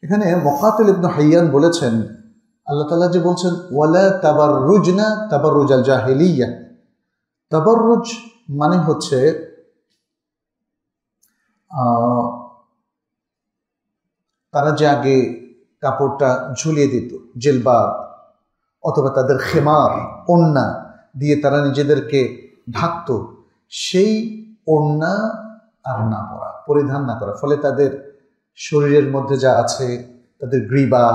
এখানে মুকাতিল ইবনে হাইয়ান বলেছেন, আল্লাহ তাআলা যে বলছেন ওয়ালা তাবাররুজনা তাবাররুজাল জাহিলিয়া, তাবাররুজ মানে হচ্ছে তারা যে আগে কাপড়টা ঝুলিয়ে দিত, জিলবাব অথবা তাদের খেমার ওড়না দিয়ে তারা নিজেদেরকে ঢাকত, সেই ওড়না আর না পরা, পরিধান না করা, ফলে তাদের শরীরের মধ্যে যা আছে, তাদের গ্রীবা,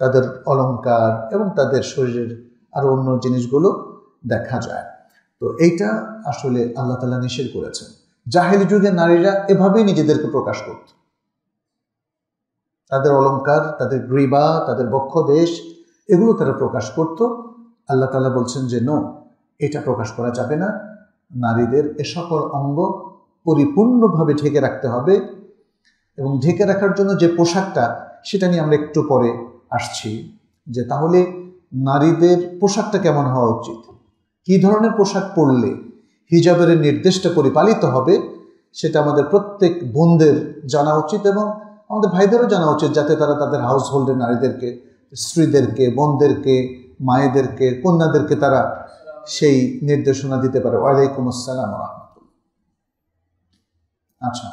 তাদের অলংকার এবং তাদের শরীরের আরো অন্য জিনিসগুলো দেখা যায়। তো এইটা আসলে আল্লাহ তাআলা নিষেধ করেছেন। জাহেলি যুগে নারীরা এভাবেই নিজেদেরকে প্রকাশ করত, তাদের অলংকার, তাদের গ্রীবা, তাদের বক্ষদেশ এগুলো তারা প্রকাশ করত। আল্লাহ তাআলা বলছেন যে নো, এটা প্রকাশ করা যাবে না, নারীদের এ সকল অঙ্গ পরিপূর্ণভাবে ঢেকে রাখতে হবে। এবং ঢেকে রাখার জন্য যে পোশাকটা, সেটা নিয়ে আমরা একটু পরে আসছি, যে তাহলে নারীদের পোশাকটা কেমন হওয়া উচিত, কী ধরনের পোশাক পরলে হিজাবের নির্দেশটা পরিপালিত হবে, সেটা আমাদের প্রত্যেক বোনদের জানা উচিত এবং আমাদের ভাইদেরও জানা উচিত, যাতে তারা তাদের হাউস হোল্ডের নারীদেরকে, স্ত্রীদেরকে, বোনদেরকে, মায়েদেরকে, কন্যাদেরকে তারা সেই নির্দেশনা দিতে পারে। ওয়ালাইকুম আসসালাম ওয়া রাহমাতুল্লাহ। আচ্ছা,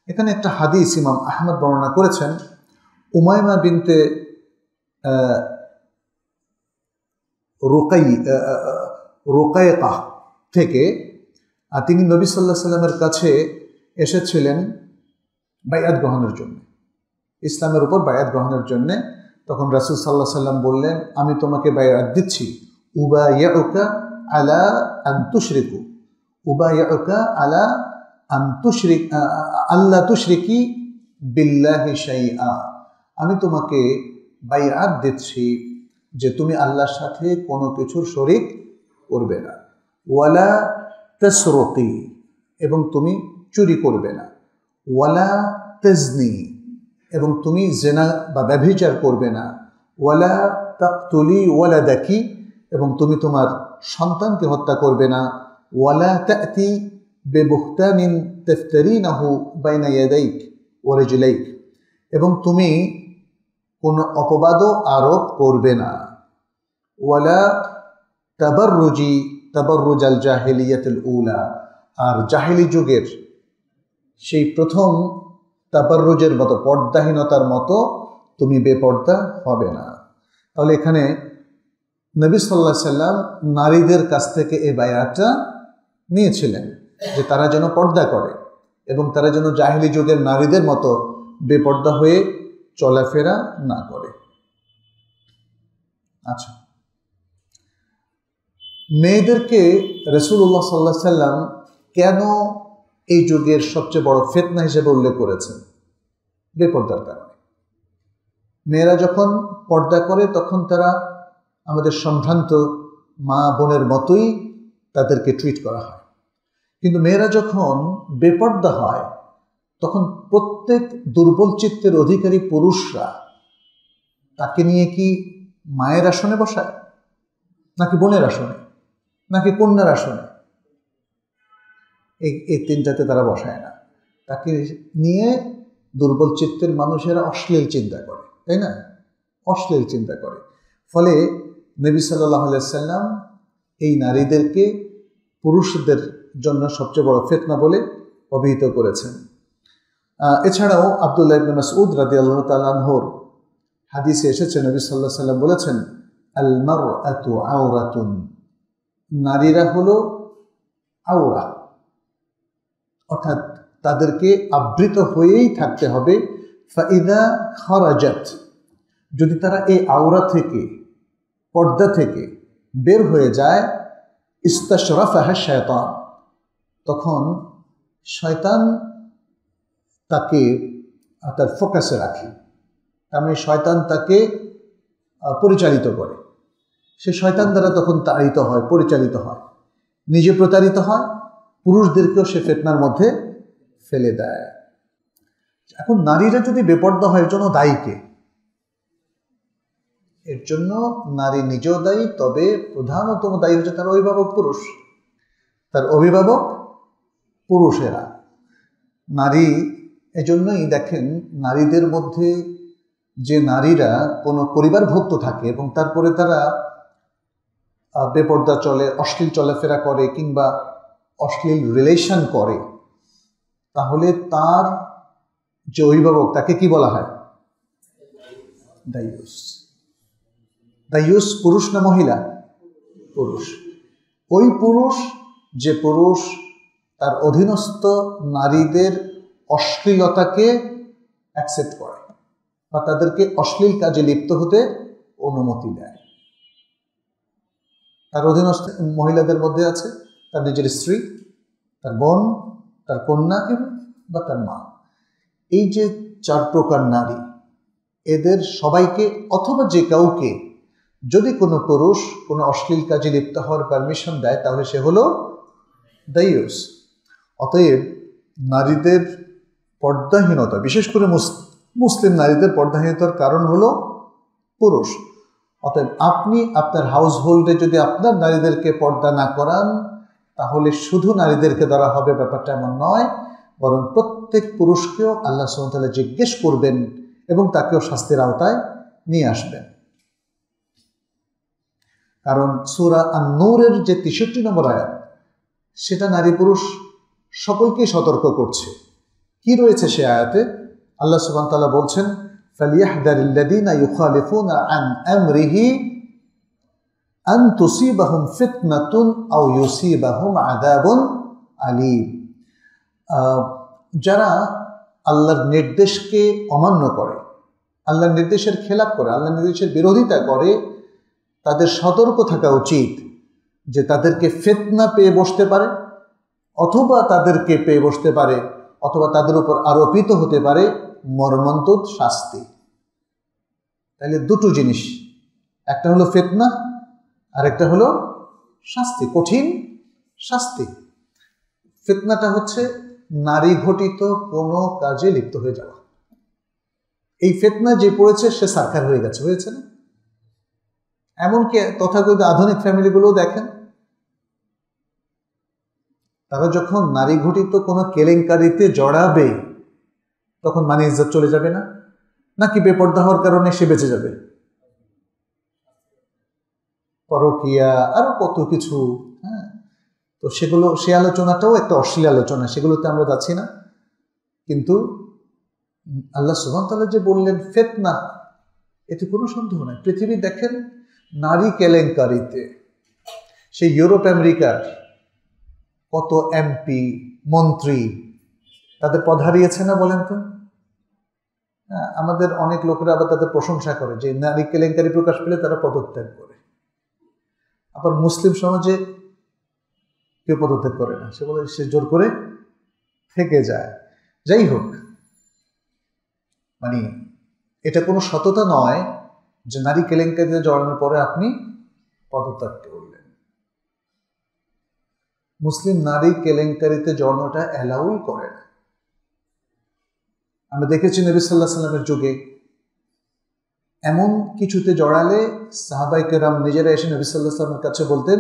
এখানে একটা হাদিস ইমাম আহমদ বর্ণনা করেছেন, উমাইমা বিনতে রুকাইয়া থেকে। তিনি নবী সাল্লাল্লাহু আলাইহি সাল্লামের কাছে এসেছিলেন বায়াত গ্রহণের জন্য, ইসলামের উপর বায়াত গ্রহণের জন্য। তখন রাসূল সাল্লাল্লাহু আলাইহি সাল্লাম বললেন, আমি তোমাকে বায়াত দিচ্ছি, উবাইউকা আলা আন তুশরিকু, উবাইউকা আলা আন তুশরিক আল্লা তুশরিকি বিল্লাহি শাইআ, আমি তোমাকে বায়াত দিচ্ছি যে তুমি আল্লাহর সাথে কোনো কিছুর শরীক করবে না, ওয়ালা তাসরুকি, এবং তুমি চুরি করবে না, ওয়ালা তাজনি, এবং তুমি জিনা বা ব্যভিচার করবে না, ওয়ালা তাকতুলি ওয়ালাদাকি, এবং তুমি তোমার সন্তানকে হত্যা করবে না, ওয়ালা তাতি বিবুহতানিন তাফতারিনাহু বাইনা ইয়াদাইক ওয়া রিজলাইক, এবং তুমি কোনো অপবাদও আরোপ করবে না, ওয়ালা তাবাররুজি তাবাররুজাল জাহিলিয়াতুল উলা, আর জাহিলি যুগের সেই প্রথম তাবাররুজের মতো, পর্দাহীনতার মতো তুমি বেপর্দা হবে না। তাহলে এখানে নবী সাল্লাল্লাহু আলাইহি সাল্লাম নারীদের কাছ থেকে এই বায়াতটা নিয়েছিলেন যে তারা যেন পর্দা করে এবং তারা যেন জাহিলি যুগের নারীদের মতো বেপর্দা হয়ে চলাফেরা না করে। আচ্ছা, মেয়েদেরকে রাসূলুল্লাহ সাল্লাল্লাহু আলাইহি সাল্লাম কেন এই যুগের সবচেয়ে বড় ফিতনা হিসেবে উল্লেখ করেছেন? বেপর্দার কারণে। মেয়েরা যখন পর্দা করে তখন তারা আমাদের সম্ভ্রান্ত মা বোনের মতোই তাদেরকে ট্রিট করা হয়, কিন্তু মেয়েরা যখন বেপর্দা হয় তখন প্রত্যেক দুর্বল চিত্তের অধিকারী পুরুষরা তাকে নিয়ে কি মায়ের আসনে বসায়, নাকি বোনের আসনে, নাকি কন্যার আসনে? এই তিনটাতে তারা বসায় না। তাকে নিয়ে দুর্বল চিত্তের মানুষেরা অশ্লীল চিন্তা করে, তাই না? অশ্লীল চিন্তা করে। ফলে নবী সাল্লাল্লাহু আলাইহি সাল্লাম এই নারীদেরকে পুরুষদের জন্য সবচেয়ে বড় ফিতনা বলে অভিহিত করেছেন। এছাড়াও আব্দুল্লাহ ইবনে মাসউদ রাদিয়াল্লাহু তাআলা আনহুর হাদিসে এসেছে, নবী সাল্লাল্লাহু আলাইহি সাল্লাম বলেছেন, আল মারআতু আওরাতুন, নারীরা হলো আওরা, অর্থাৎ তাদেরকে আবৃত হয়েই থাকতে হবে। ফাইদা খারাজাত, যদি তারা এই আওরা থেকে, পর্দা থেকে বের হয়ে যায়, ইস্তাশরাফাহা শায়তান, তখন শয়তান তাকে তার ফোকাসে রাখে, তার মানে শয়তান তাকে পরিচালিত করে। সে শয়তান দ্বারা তখন তাড়িত হয়, পরিচালিত হয়, নিজে প্রতারিত হয়, পুরুষদেরকেও সে ফিতনার মধ্যে ফেলে দেয়। এখন নারীরা যদি বেপর্দা হয়, এর জন্য দায়ী কে? এর জন্য নারী নিজেও দায়ী, তবে প্রধানতম দায়ী হচ্ছে তার অভিভাবক পুরুষ, তার অভিভাবক পুরুষেরা। নারী, এজন্যই দেখেন নারীদের মধ্যে যে নারীরা কোনো পরিবারভুক্ত থাকে এবং তারপরে তারা বেপর্দা চলে, অশ্লীল চলাফেরা করে কিংবা অশ্লীল রিলেশন করে, তাহলে তার যে অভিভাবক তাকে কি বলা হয়? দায়ুস। দায়ুস পুরুষ না মহিলা? পুরুষ। ওই পুরুষ যে পুরুষ তার অধীনস্থ নারীদের অশ্লীলতাকে অ্যাকসেপ্ট করে বা তাদেরকে অশ্লীল কাজে লিপ্ত হতে অনুমতি দেয়। তার অধীনস্থ মহিলাদের মধ্যে আছে তার নিজের স্ত্রী, তার বোন, তার কন্যা বা তার মা। এই যে 4 প্রকার নারী, এদের সবাইকে অথবা যে কাউকে যদি কোনো পুরুষ কোনো অশ্লীল কাজে লিপ্ত হওয়ার পারমিশন দেয় তাহলে সে হলো দায়ুস। অতএব নারীদের পর্দাহীনতা, বিশেষ করে মুসলিম নারীদের পর্দাহীনতার কারণ হলো পুরুষ। অতএব আপনি আপনার হাউস হোল্ডে যদি আপনার নারীদেরকে পর্দা না করান তাহলে শুধু নারীদেরকে ধরা হবে, ব্যাপারটা এমন নয়, বরং প্রত্যেক পুরুষকেও আল্লাহ সুবহানাহু ওয়া তাআলা জিজ্ঞেস করবেন এবং তাকেও শাস্তির আওতায় নিয়ে আসবেন। কারণ সূরা আন-নূরের যে 63 নম্বর আয়াত, সেটা নারী পুরুষ সকলকেই সতর্ক করছে। কি রয়েছে সে আয়াতে? আল্লাহ সুবহানাহু ওয়া তাআলা বলছেন, ফালিয়াহদারিল্লাযীনা ইউখালিফুনা আন আমরিহি আন তুসিবাহুম ফিতনাতুন আও ইউসিবাহুম আযাবুন আলীম। যারা আল্লাহর নির্দেশকে অমান্য করে, আল্লাহর নির্দেশের খেলাপ করে, আল্লাহর নির্দেশের বিরোধিতা করে, তাদের সতর্ক থাকা উচিত যে তাদেরকে ফিতনা পেয়ে বসতে পারে, অথবা তাদেরকে পেয়ে বসতে পারে, অথবা তাদের উপর আরোপিত হতে পারে মর্মন্তুদ শাস্তি। তাহলে দুটো জিনিস, একটা হলো ফিতনা আর একটা হলো শাস্তি, কঠিন শাস্তি। ফিতনাটা হচ্ছে নারী ঘটিত কোনো কাজে লিপ্ত হয়ে যাওয়া। এই ফিতনা যে পড়েছে সে সারখার হয়ে গেছে, হয়েছে না? এমনকি তথাকথিত আধুনিক ফ্যামিলিগুলো দেখেন, তারা যখন নারী ঘটিত কোনো কেলেঙ্কারিতে জড়াবে তখন মানে ইজ্জত চলে যাবে না? নাকি বেপর্দা হওয়ার কারণে সে বেঁচে যাবে? পরকীয়া আরো কত কিছু, হ্যাঁ। তো সেগুলো, সে আলোচনাটাও একটা অশ্লীল আলোচনা, সেগুলোতে আমরা যাচ্ছি না। কিন্তু আল্লাহ সুবহানাহু ওয়া তাআলা যে বললেন ফিতনা, এতে কোনো সন্দেহ নাই। পৃথিবী দেখেন নারী কেলেঙ্কারিতে সেই ইউরোপ আমেরিকার কত এমপি মন্ত্রী তাদের পদ হারিয়েছে না, বলেন তো? আমাদের অনেক লোকেরা আবার তাদের প্রশংসা করে যে নারী কেলেঙ্কারি প্রকাশ পেলে তারা পদত্যাগ করে। আবার মুসলিম সমাজে কেউ পদত্যাগ করে না, সে বলে সে জোর করে থেকে যায়। যাই হোক, মানে এটা কোনো সততা নয় যে নারী কেলেঙ্কারিতে জড়ানোর পরে আপনি পদত্যাগ করলেন। মুসলিম নারী কেলেঙ্কারিতে জড়ানোটা অ্যালাউই করে না। আমরা দেখেছি নবী সাল্লাল্লাহু আলাইহি ওয়াসাল্লামের যুগে এমন কিছুতে জড়ালে সাহাবায়ে কেরাম নিজেরা এসে নবী সাল্লাল্লাহু আলাইহি ওয়াসাল্লামের কাছে বলতেন,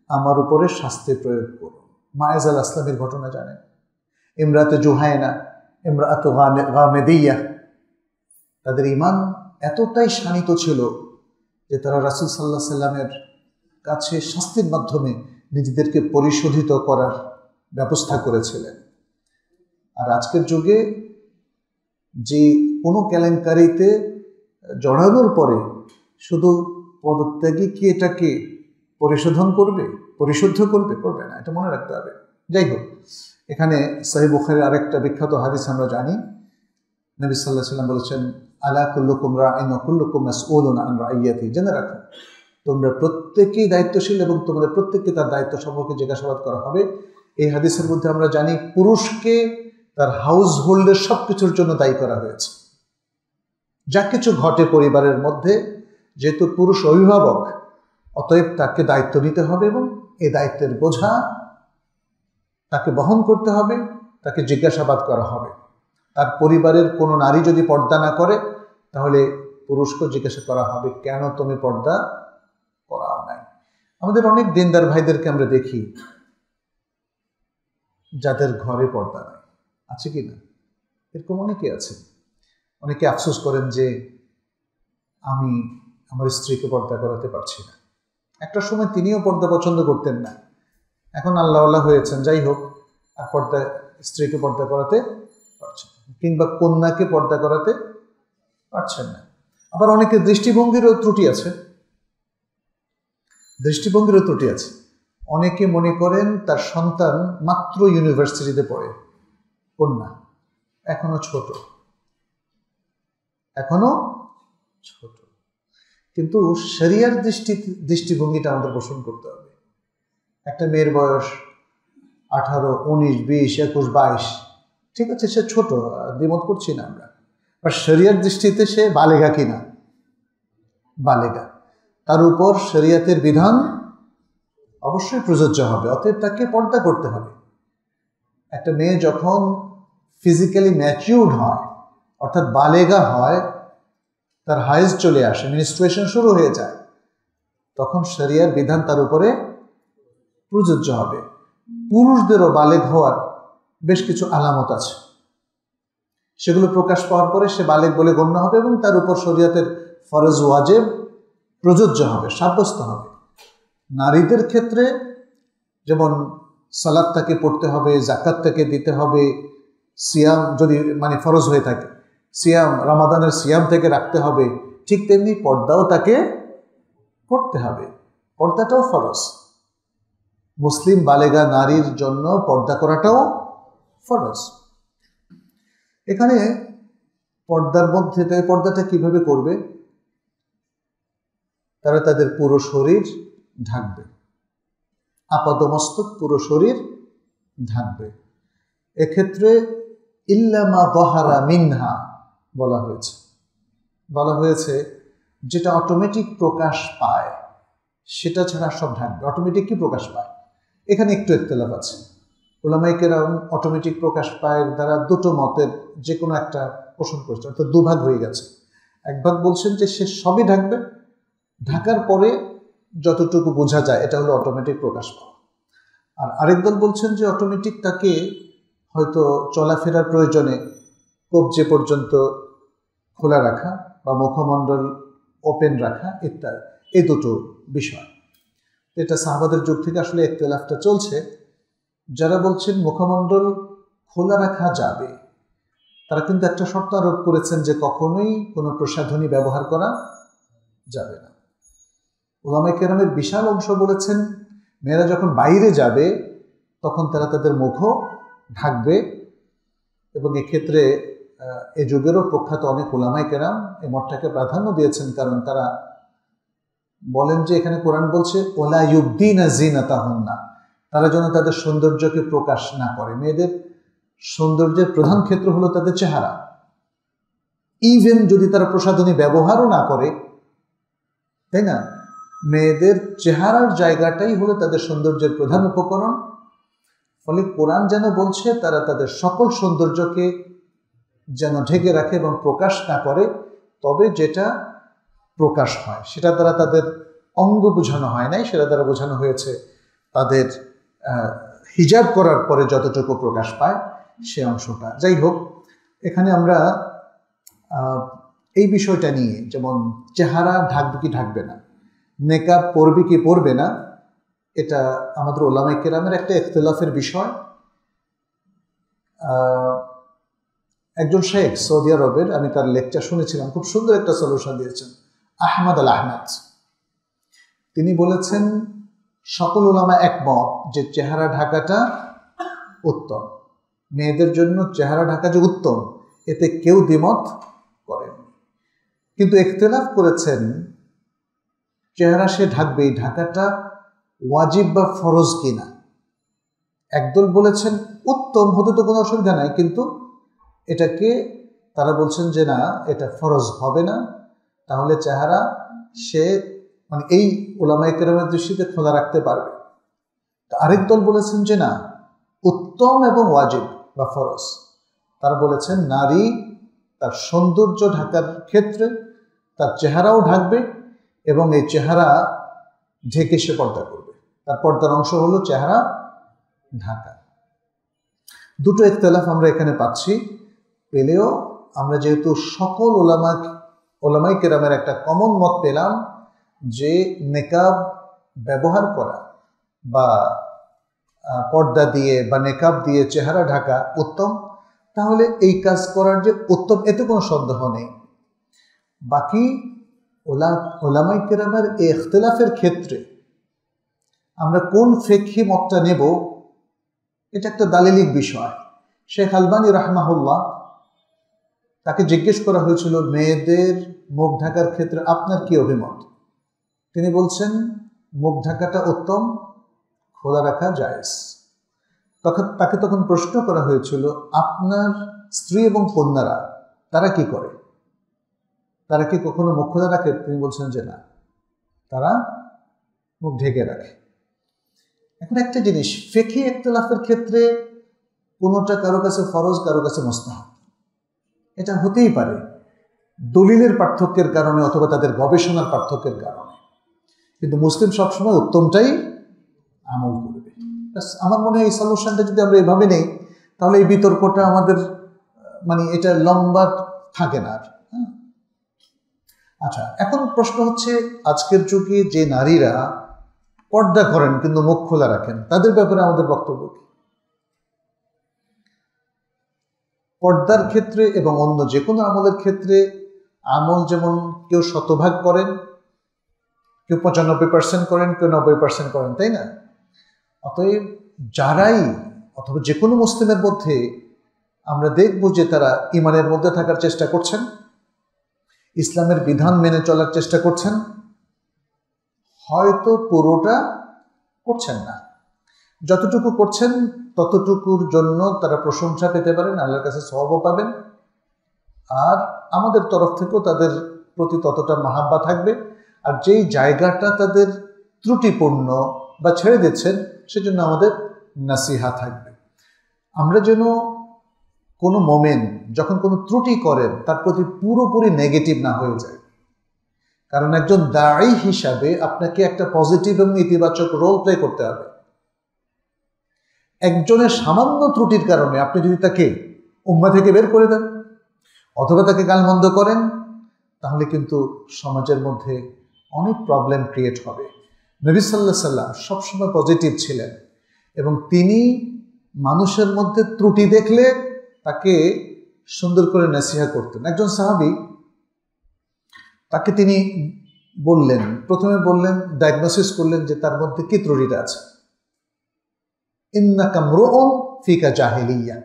আমার উপরে শাস্তি প্রয়োগ করুন। মায়েজ আল আসলামের ঘটনা জানেন, ইমরাতে জুহায়না, ইমরাতু গামেদিয়া, তাদের ঈমান এতটাই শানিত ছিল যে তারা রাসূল সাল্লাল্লাহু আলাইহি ওয়াসাল্লামের কাছে শাস্তির মাধ্যমে নিজেদেরকে পরিশোধিত করার ব্যবস্থা করেছিলেন। আর আজকের যুগে যে কোনো কেলেঙ্কারিতে জড়ানোর পরে শুধু পদত্যাগী কি এটাকে পরিশোধন করবে, পরিশুদ্ধ করবে? করবে না, এটা মনে রাখতে হবে। যাই হোক, এখানে সহিহ বুখারীর আরেকটা বিখ্যাত হাদিস আমরা জানি, নবী সাল্লাল্লাহু আলাইহি ওয়াসাল্লাম বলেছেন, আলা কুল্লুকুম রাঈন ওয়া কুল্লুকুম মাসউলুন আন রাইয়াতি। জেনে রাখো, তোমরা প্রত্যেকেই দায়িত্বশীল এবং তোমাদের প্রত্যেককে তার দায়িত্ব সম্পর্কে জিজ্ঞাসাবাদ করা হবে। এই হাদিসের মধ্যে আমরা জানি পুরুষকে তার হাউস হোল্ডের সব কিছুর জন্য দায়ী করা হয়েছে। যা কিছু ঘটে পরিবারের মধ্যে, যেহেতু পুরুষ অভিভাবক, অতএব তাকে দায়িত্ব নিতে হবে এবং এই দায়িত্বের বোঝা তাকে বহন করতে হবে, তাকে জিজ্ঞাসাবাদ করা হবে। তার পরিবারের কোনো নারী যদি পর্দা না করে তাহলে পুরুষকে জিজ্ঞাসা করা হবে, কেন তুমি পর্দা করাও নাই? আমাদের অনেক দিনদার ভাইদেরকে আমরা দেখি যাদের ঘরে পর্দা নাই, আছে কি না? এরকম অনেকে আছে। অনেকে আফসোস করেন যে আমি আমার স্ত্রীকে পর্দা করাতে পারছি না। একটা সময় তিনিও পর্দা পছন্দ করতেন না, এখন আল্লাহ হয়েছেন, যাই হোক, আর স্ত্রীকে পর্দা করাতে পারছেন না, কিংবা কন্যাকে পর্দা করাতে পারছেন না। আবার অনেকের দৃষ্টিভঙ্গিরও ত্রুটি আছে। অনেকে মনে করেন তার সন্তান মাত্র ইউনিভার্সিটিতে পড়ে, কন্যা এখনো ছোট, কিন্তু শরিয়ার দৃষ্টিভঙ্গিটা আমাদের পোষণ করতে হবে। একটা মেয়ের বয়স 18, 19, 20, 21, 22, ঠিক আছে, সে ছোট, দ্বিমত করছি না আমরা, আর শরিয়ার দৃষ্টিতে সে বালেগা কিনা, বালেগা, তার উপর শরিয়াতের বিধান অবশ্যই প্রযোজ্য হবে, অতএব তাকে পর্দা করতে হবে। একটা মেয়ে যখন ফিজিক্যালি ম্যাচিউরড হয়, অর্থাৎ বালেগা হয়, তার হাইজ চলে আসে, মেনস্ট্রুয়েশন শুরু হয়ে যায়, তখন শরিয়ার বিধান তার উপরে প্রযোজ্য হবে। পুরুষদেরও বালেগ হওয়ার বেশ কিছু আলামত আছে, সেগুলো প্রকাশ পাওয়ার পরে সে বালেগ বলে গণ্য হবে এবং তার উপর শরিয়াতের ফরজ ওয়াজিব প্রযোজ্য হবে, সাব্যস্ত হবে। নারীদের ক্ষেত্রে যেমন সালাত তাকে পড়তে হবে, জাকাত তাকে দিতে হবে, সিয়াম যদি ফরজ হয়ে থাকে, সিয়াম, রমাদানের সিয়াম থেকে রাখতে হবে, ঠিক তেমনি পর্দাও তাকে করতে হবে, পর্দাটাও ফরজ। মুসলিম বালেগা নারীর জন্য পর্দা করাটাও ফরজ। এখানে পর্দার মধ্যে পর্দাটা কিভাবে করবে? তারা তাদের পুরো শরীর ঢাকবে, আপাদমস্তক পুরো শরীর ঢাকবে। এক্ষেত্রে ইল্লা মা যাহারা মিনহা বলা হয়েছে যেটা অটোমেটিক প্রকাশ পায় সেটা ছাড়া সব ঢাকবে। অটোমেটিক কি প্রকাশ পায়, এখানে একটু ইখতিলাফ আছে। উলামায়ে কেরাম অটোমেটিক প্রকাশ পায় দ্বারা দুটো মতের যে কোনো একটা পোষণ করছে, অর্থাৎ দুভাগ হয়ে গেছে। এক ভাগ বলছেন যে সে সবই ঢাকবে, ঢাকার পরে যতটুকু বোঝা যায় এটা হলো অটোমেটিক প্রকাশ পাওয়া। আর আরেক দল বলছেন যে অটোমেটিক তাকে হয়তো চলাফেরার প্রয়োজনে কবজি পর্যন্ত খোলা রাখা বা মুখমণ্ডল ওপেন রাখা ইত্যাদি, এই দুটো বিষয়। এটা সাহাবাদের যুগ থেকে আসলে ইখতিলাফটা চলছে। যারা বলছেন মুখমণ্ডল খোলা রাখা যাবে, তারা কিন্তু একটা শর্ত আরোপ করেছেন যে কখনোই কোনো প্রসাধনী ব্যবহার করা যাবে না। উলামায়ে কেরামের বিশাল অংশ বলেছেন মেয়েরা যখন বাইরে যাবে তখন তারা তাদের মুখও ঢাকবে, এবং এক্ষেত্রে এ যুগেরও প্রখ্যাত অনেক উলামায়ে কেরাম এই মতটাকে প্রাধান্য দিয়েছেন, কারণ তারা বলেন যে এখানে কোরআন বলছে ওলা ইউবদিনা জিনাতাহুন্না, তারা যেন তাদের সৌন্দর্যকে প্রকাশ না করে। মেয়েদের সৌন্দর্যের প্রধান ক্ষেত্র হলো তাদের চেহারা। ইভেন যদি তারা প্রসাধনী ব্যবহারও না করে, তাই না, মেয়েদের চেহারার জায়গাটাই হলো তাদের সৌন্দর্যের প্রধান উপকরণ। ফলে কোরআন যেন বলছে তারা তাদের সকল সৌন্দর্যকে যেন ঢেকে রাখে এবং প্রকাশ না করে, তবে যেটা প্রকাশ হয় সেটা দ্বারা তাদের অঙ্গ বোঝানো হয় নাই, সেটা দ্বারা বোঝানো হয়েছে তাদের হিজাব করার পরে যতটুকু প্রকাশ পায় সে অংশটা। যাই হোক, এখানে আমরা এই বিষয়টা নিয়ে, যেমন চেহারা ঢাকবে কি ঢাকবে না, নেকাব পরবে কি পরবে না, এটা আমাদের উলামায়ে কেরামের একটা ইখতিলাফের বিষয়। একজন শেখ সৌদি আরবের, আমি তার লেকচার শুনেছিলাম, খুব সুন্দর একটা সলিউশন দিয়েছেন, আহমদ আল আহমদ। তিনি বলেছেন সকল উলামা একমত যে চেহারা ঢাকাটা উত্তম, মেয়েদের জন্য চেহারা ঢাকা যে উত্তম, এতে কেউ দ্বিমত করেন, কিন্তু ইখতিলাফ করেছেন চেহারা সে ঢাকবে, এই ঢাকাটা ওয়াজিব বা ফরজ কিনা। একদল বলেছেন উত্তম, হতে তো কোনো অসুবিধা নাই, কিন্তু এটাকে তারা বলছেন যে না, এটা ফরজ হবে না, তাহলে চেহারা সে এই উলামায়ে কেরামের দৃষ্টিতে খোলা রাখতে পারবে। আরেক দল বলেছেন যে না, উত্তম এবং ওয়াজিব বা ফরজ। তারা বলেছেন নারী তার সৌন্দর্য ঢাকার ক্ষেত্রে তার চেহারাও ঢাকবে এবং এই চেহারা ঢেকে সে পর্দা করবে, তার পর্দার অংশ হলো চেহারা ঢাকা। দুটো ইখতিলাফ আমরা এখানে পাচ্ছি, পেলেও আমরা যেহেতু সকল উলামা ওলামাই কেরামের একটা কমন মত পেলাম যে নেকাব ব্যবহার করা বা পর্দা দিয়ে বা নেকাব দিয়ে চেহারা ঢাকা উত্তম, তাহলে এই কাজ করার যে উত্তম এতে কোনো সন্দেহ নেই। বাকি ওলামাই কেরামের এই ইখতিলাফের ক্ষেত্রে আমরা কোন ফিকহি মতটা নেব এটা একটা দালিলিক বিষয়। শেখ আলবানী রাহমাহুল্লাহ, তাকে জিজ্ঞেস করা হয়েছিল মেয়েদের মুখ ঢাকার ক্ষেত্রে আপনার কি অভিমত। তিনি বলছেন মুখ ঢাকাটা উত্তম, খোলা রাখা জায়েজ। তাকে তখন প্রশ্ন করা হয়েছিল আপনার স্ত্রী এবং কন্যারা তারা কি করে, তারা কি কখনো মুখ খোলা রাখে? তিনি বলছেন যে না, তারা মুখ ঢেকে রাখে। এখন একটা জিনিস, ফিকহি ইখতিলাফের ক্ষেত্রে কোনোটা কারো কাছে ফরজ, কারো কাছে মুস্তাহাব, এটা হতেই পারে দলিলের পার্থক্যের কারণে অথবা তাদের গবেষণার পার্থক্যের কারণে, কিন্তু মুসলিম সবসময় উত্তমটাই আমল করবে। আমার মনে হয় এই সলিউশনটা যদি আমরা এভাবে নেই তাহলে এই বিতর্কটা আমাদের এটা লম্বা থাকে না আর। আচ্ছা, এখন প্রশ্ন হচ্ছে আজকের যুগে যে নারীরা পর্দা করেন কিন্তু মুখ খোলা রাখেন, তাদের ব্যাপারে আমাদের বক্তব্য কি? পর্দার ক্ষেত্রে এবং অন্য যে কোনো আমলের ক্ষেত্রে আমল যেমন কেউ 100% করেন, কেউ 95% করেন, কেউ 90% করেন, তাই না? অতএব যারাই অথবা যে কোনো মুসলিমের মধ্যে আমরা দেখব যে তারা ইমানের মধ্যে থাকার চেষ্টা করছেন, ইসলামের বিধান মেনে চলার চেষ্টা করছেন, হয়তো পুরোটা করছেন না, যতটুকু করছেন ততটুকুর জন্য তারা প্রশংসা পেতে পারেন, আল্লাহর কাছে সওয়াবও পাবেন, আর আমাদের তরফ থেকেও তাদের প্রতি ততটা মাহাব্বা থাকবে। আর যেই জায়গাটা তাদের ত্রুটিপূর্ণ বা ছেড়ে দিচ্ছেন সেজন্য আমাদের নাসিহা থাকবে। আমরা যেন কোনো মোমেন্ট যখন কোনো ত্রুটি করেন তার প্রতি পুরোপুরি নেগেটিভ না হয়ে যায়, কারণ একজন দায়ী হিসাবে আপনাকে একটা পজিটিভ এবং ইতিবাচক রোল প্লে করতে হবে। একজনের সামান্য ত্রুটির কারণে আপনি যদি তাকে উম্মাহ থেকে বের করে দেন অথবা তাকে গালমন্দ করেন, তাহলে কিন্তু সমাজের মধ্যে অনেক প্রবলেম ক্রিয়েট হবে। নবী সাল্লাল্লাহু আলাইহি সাল্লাম সবসময় পজিটিভ ছিলেন এবং তিনি মানুষের মধ্যে ত্রুটি দেখলে তাকে সুন্দর করে নসিহা করতেন। একজন সাহাবী, তাকে তিনি বললেন, প্রথমে বললেন, ডায়াগনোসিস করলেন যে তার মধ্যে কি ত্রুটিটা আছে। ইন্নাকা মরউন ফিকা জাহিলিয়া,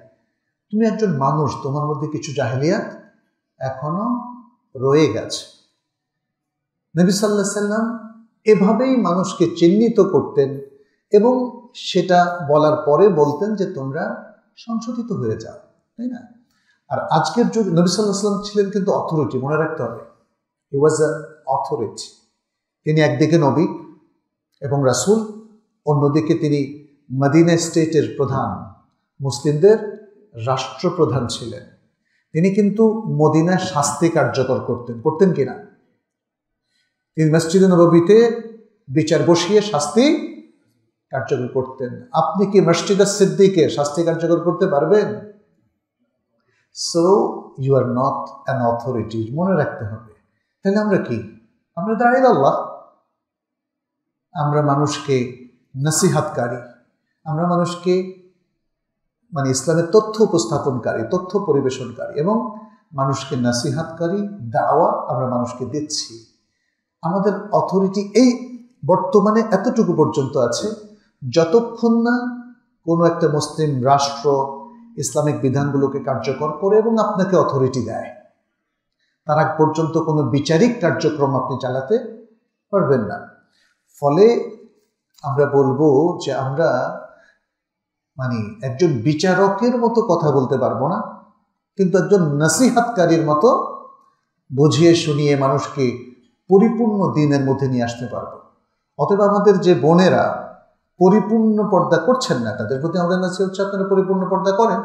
তুমি একজন মানুষ, তোমার মধ্যে কিছু জাহিলিয়াত এখনো রয়ে গেছে। নবী সাল্লাল্লাহু আলাইহি সাল্লাম এভাবেই মানুষকে চিহ্নিত করতেন এবং সেটা বলার পরে বলতেন যে তোমরা সংশোধিত হয়ে যাও, তাই না? আর আজকের যুগ নবী সাল্লাল্লাহু আলাইহি সাল্লাম ছিলেন কিন্তু অথরিটি, মনে রাখতে হবে, হি ওয়াজ আ অথরিটি। তিনি একদিকে নবী এবং রাসূল, অন্যদিকে তিনি মদিনা স্টেটের প্রধান, মুসলিমদের রাষ্ট্রপ্রধান ছিলেন। তিনি কিন্তু মদিনায় শাস্তি কার্যকর করতেন কিনা? তিনি মসজিদে নববীতে বিচার বসিয়ে শাস্তি কার্যকর করতেন। আপনি কি মসজিদে সিদ্দিকে শাস্তি কার্যকর করতে পারবেন? So you are not an authority, মনে রাখতে হবে। তাহলে আমরা কি? আমরা দাঁড়িয়ে আল্লাহ, আমরা মানুষকে নসিহতকারী, আমরা মানুষকে ইসলামের তথ্য উপস্থাপনকারী, তথ্য পরিবেশনকারী এবং মানুষকে নসিহতকারী দাওয়া আমরা মানুষকে দিচ্ছি। আমাদের অথরিটি এই বর্তমানে এতটুকু পর্যন্ত আছে, যতক্ষণ না কোনো একটা মুসলিম রাষ্ট্র ইসলামিক বিধানগুলোকে কার্যকর করে এবং আপনাকে অথরিটি দেয়, তার আগ পর্যন্ত কোনো বিচারিক কার্যক্রম আপনি চালাতে পারবেন না। ফলে আমরা বলবো যে আমরা একজন বিচারকের মতো কথা বলতে পারবো না, কিন্তু একজন নসিহতকারীর মতো বুঝিয়ে শুনিয়ে মানুষকে পরিপূর্ণ দ্বীনের মধ্যে নিয়ে আসতে পারবো। অতএব আমাদের যে বোনেরা পরিপূর্ণ পর্দা করছেন না, তাদের প্রতি আমাদের নসিহত হচ্ছে আপনারা পরিপূর্ণ পর্দা করেন,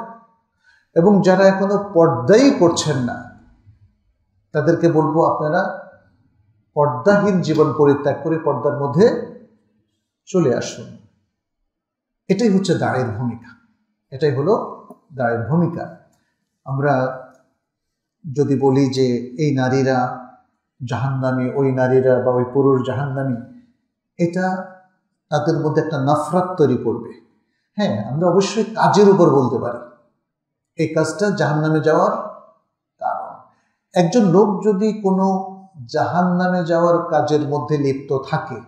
এবং যারা এখনো পর্দাই করছেন না তাদেরকে বলবো আপনারা পর্দাহীন জীবন পরিত্যাগ করে পর্দার মধ্যে চলে আসুন। এটাই হচ্ছে দায়ের ভূমিকা, এটাই হলো দায়ের ভূমিকা। আমরা যদি বলি যে এই নারীরা জাহান্নামী ওই নারীরা বা ওই পুরুষ জাহান্নামী, এটা তাদের মধ্যে একটা নফরত তৈরি করবে। হ্যাঁ, আমরা অবশ্যই কাজের উপর বলতে পারি এই কাজটা জাহান্নামে যাওয়ার কারণ। একজন লোক যদি কোনো জাহান্নামে যাওয়ার কাজের মধ্যে লিপ্ত থাকে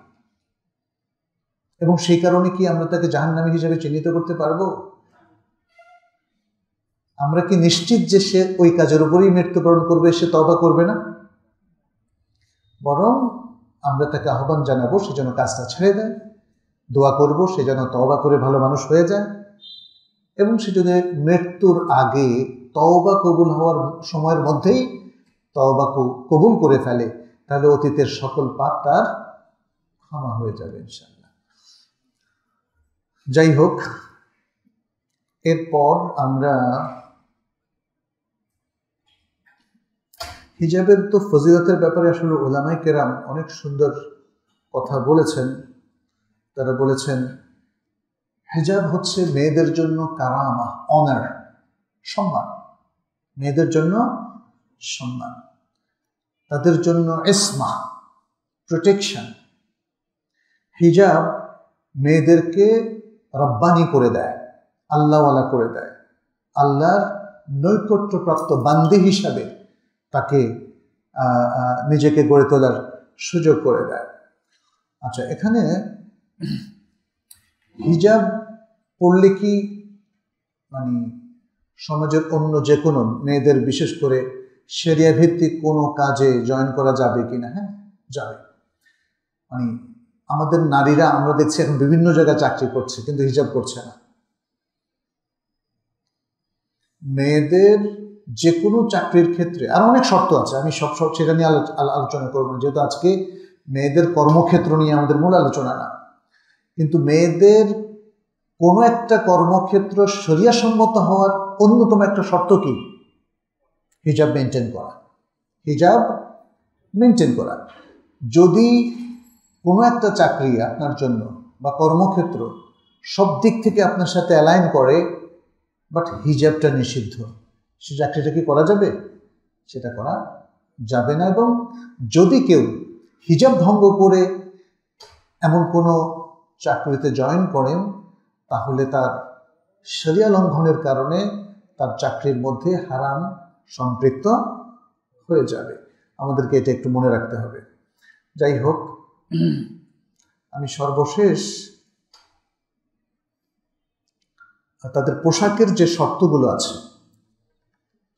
এবং সেই কারণে কি আমরা তাকে জাহান্নামী হিসেবে চিহ্নিত করতে পারবো? আমরা কি নিশ্চিত যে সে ওই কাজের উপরেই মৃত্যুবরণ করবে, সে তওবা করবে না? বরং আমরা তাকে আহ্বান জানাবো সে যেন কাজটা ছেড়ে দেয়, দোয়া করব সে যেন তওবা করে ভালো মানুষ হয়ে যায়, এবং সে যদি মৃত্যুর আগে তওবা কবুল হওয়ার সময়ের মধ্যেই তওবা কবুল করে ফেলে, তাহলে অতীতের সকল পাপ তার ক্ষমা হয়ে যাবে ইনশাআল্লাহ। যাই হোক, এরপর আমরা হিজাবের তো ফজিলতের ব্যাপারে আসলে উলামায়ে কেরাম অনেক সুন্দর কথা বলেছেন। তারা বলেছেন হিজাব হচ্ছে মেয়েদের জন্য কারামা, অনার, সম্মান, মেয়েদের জন্য সম্মান, তাদের জন্য ইসমা, প্রোটেকশন। হিজাব মেয়েদেরকে রব্বানি করে দেয়, আল্লাহওয়ালা করে দেয়, আল্লাহর নৈকট্যপ্রাপ্ত বান্দি হিসাবে তাকে নিজেকে গড়ে তোলার সুযোগ করে দেয়। আচ্ছা, এখানে হিজাব পড়লে কি মানে সমাজের অন্য যে কোনো মেয়েদের, বিশেষ করে শরিয়া ভিত্তিক কোনো কাজে জয়েন করা যাবে কিনা? হ্যাঁ, যাবে। মানে আমাদের নারীরা আমরা দেখছি এখন বিভিন্ন জায়গায় চাকরি করছে কিন্তু হিজাব করছে না। মেয়েদের যে কোনো চাকরির ক্ষেত্রে আর অনেক শর্ত আছে, আমি সব সেটা নিয়ে আলোচনা করবো না, যেহেতু আজকে মেয়েদের কর্মক্ষেত্র নিয়ে আমাদের মূল আলোচনা না। কিন্তু মেয়েদের কোনো একটা কর্মক্ষেত্র শরিয়াসম্মত হওয়ার অন্যতম একটা শর্ত কি? হিজাব মেনটেন করা। হিজাব মেনটেন করা। যদি কোনো একটা চাকরি আপনার জন্য বা কর্মক্ষেত্র সব দিক থেকে আপনার সাথে অ্যালাইন করে, বাট হিজাবটা নিষিদ্ধ, সে চাকরিটা কি করা যাবে? সেটা করা যাবে না। এবং যদি কেউ হিজাব ভঙ্গ করে এমন কোনো চাকরিতে জয়েন করেন, তাহলে তার শরিয়া লঙ্ঘনের কারণে তার চাকরির মধ্যে হারাম সম্পৃক্ত হয়ে যাবে। আমাদেরকে এটা একটু মনে রাখতে হবে। যাই হোক, আমি সর্বশেষ তাদের পোশাকের যে শর্তগুলো আছে